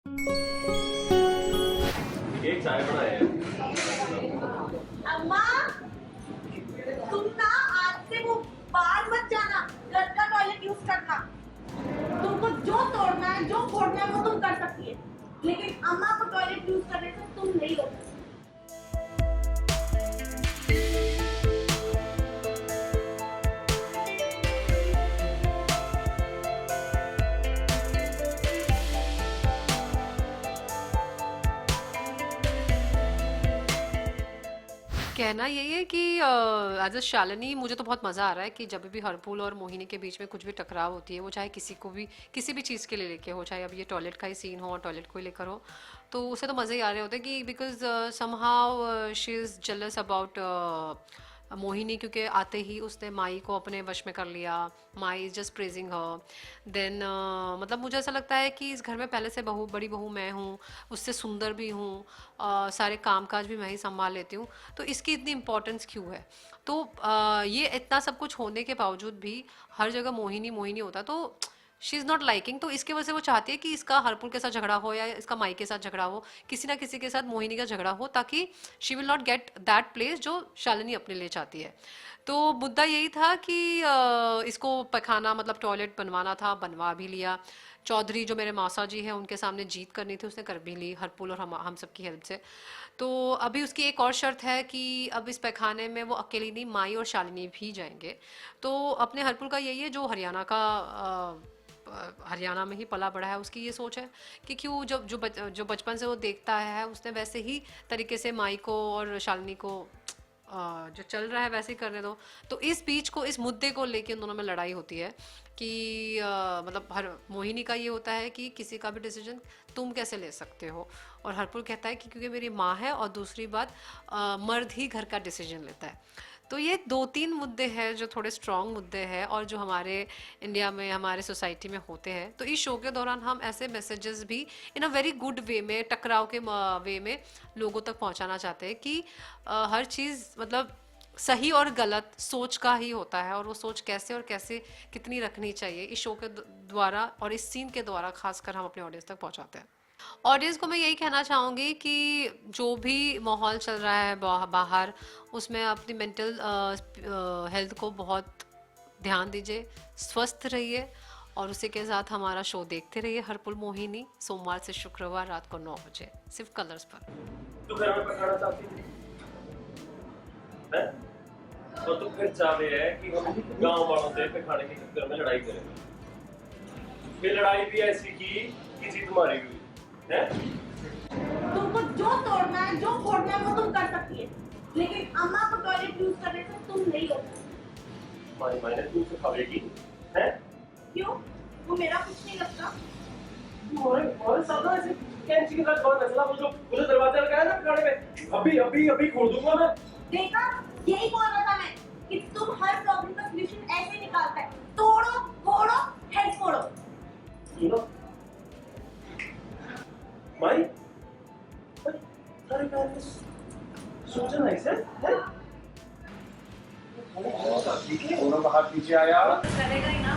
एक चाय बनाए हैं। अम्मा, तुम ना आज से वो बाहर मत जाना, घर का टॉयलेट यूज करना। तुमको जो तोड़ना है, जो फोड़ना है वो तुम कर सकती है, लेकिन अम्मा को टॉयलेट यूज करने से तुम नहीं रोक सकती। कहना यही है कि एज अ शालिनी मुझे तो बहुत मज़ा आ रहा है कि जब भी हरपुल और मोहिनी के बीच में कुछ भी टकराव होती है, वो चाहे किसी को भी किसी भी चीज़ के लिए लेके हो, चाहे अब ये टॉयलेट का ही सीन हो और टॉयलेट को ही लेकर हो, तो उसे तो मज़े ही आ रहे होते हैं कि because somehow she is jealous about Mohini, क्योंकि आते ही उसने माई को अपने वश में कर लिया। My is just praising her. Then मतलब मुझे ऐसा लगता है कि इस घर में पहले से बड़ी बहू मैं हूँ, उससे सुंदर भी हूँ, सारे कामकाज भी मैं ही संभाल लेती हूँ, तो इसकी इतनी इम्पोर्टेंस क्यों है? तो ये इतना सब कुछ होने के बावजूद भी हर जगह मोहिनी मोहिनी होता, तो शी इज़ नॉट लाइकिंग। तो इसके वजह से वो चाहती है कि इसका हरपुल के साथ झगड़ा हो या इसका माई के साथ झगड़ा हो, किसी ना किसी के साथ मोहिनी का झगड़ा हो, ताकि she will not get that place जो शालिनी अपने लिए चाहती है। तो मुद्दा यही था कि इसको पैखाना मतलब टॉयलेट बनवाना था, बनवा भी लिया। चौधरी जो मेरे मौसा जी हैं उनके सामने जीत करनी थी, उसने कर भी ली हरपुल और हम सब की हेल्प से। तो अभी उसकी एक और शर्त है कि अब इस पैखाने में वो अकेली नहीं, माई और शालिनी भी जाएंगे। तो अपने हरपुल का यही है, जो हरियाणा में ही पला बड़ा है, उसकी ये सोच है कि क्यों जो बचपन से वो देखता है उसने वैसे ही तरीके से माई को और शालिनी को जो चल रहा है वैसे ही करने दो। तो इस बीच को, इस मुद्दे को लेके उन दोनों में लड़ाई होती है कि मतलब हर मोहिनी का ये होता है कि किसी का भी डिसीजन तुम कैसे ले सकते हो, और हरपुल कहता है कि क्योंकि मेरी माँ है, और दूसरी बात मर्द ही घर का डिसीजन लेता है। तो ये 2-3 मुद्दे हैं जो थोड़े स्ट्रॉन्ग मुद्दे हैं और जो हमारे इंडिया में, हमारे सोसाइटी में होते हैं। तो इस शो के दौरान हम ऐसे मैसेजेस भी इन अ वेरी गुड वे में, टकराव के वे में लोगों तक पहुंचाना चाहते हैं कि हर चीज़ मतलब सही और गलत सोच का ही होता है, और वो सोच कैसे और कैसे कितनी रखनी चाहिए, इस शो के द्वारा और इस सीन के द्वारा खासकर हम अपने ऑडियंस तक पहुंचाते हैं। ऑडियंस को मैं यही कहना चाहूँगी कि जो भी माहौल चल रहा है बाहर, उसमें अपनी मेंटल हेल्थ को बहुत ध्यान दीजिए, स्वस्थ रहिए, और उसी के साथ हमारा शो देखते रहिए हरपुल मोहिनी, सोमवार से शुक्रवार रात को 9 बजे सिर्फ कलर्स पर। तू घर में पकाना चाहती है? और तू फिर चाह रहे हैं कि हम गांव वालों से पखाने के चक्कर में लड़ाई करें। फिर लड़ाई भी ऐसी की कि जीत हमारी हुई है। तुमको जो तोड़ना है, जो फोड़ना है वो तुम कर सकती है, लेकिन अम्मा को टॉयलेट यूज करने से तुम नहीं रोक सकती। मैंने तू सिखाएगी है? क्यों? वो मेरा कुछ नहीं लगता। और सादा ऐसे कैंची के साथ बहुत मसला, मुझे दरवाजा लगाया ना पकाने में, अभी खोल दूंगा मैं। देखा, यही बोल रहा था मैं कि तुम हर प्रॉब्लम का सॉल्यूशन ऐसे निकालता है, तोड़ो फोड़ो हेड फोड़ो। सुनो माई, सारे पैर सोचा नहीं सर है? दोनों बाहर पीछे आया। करेगा ही ना।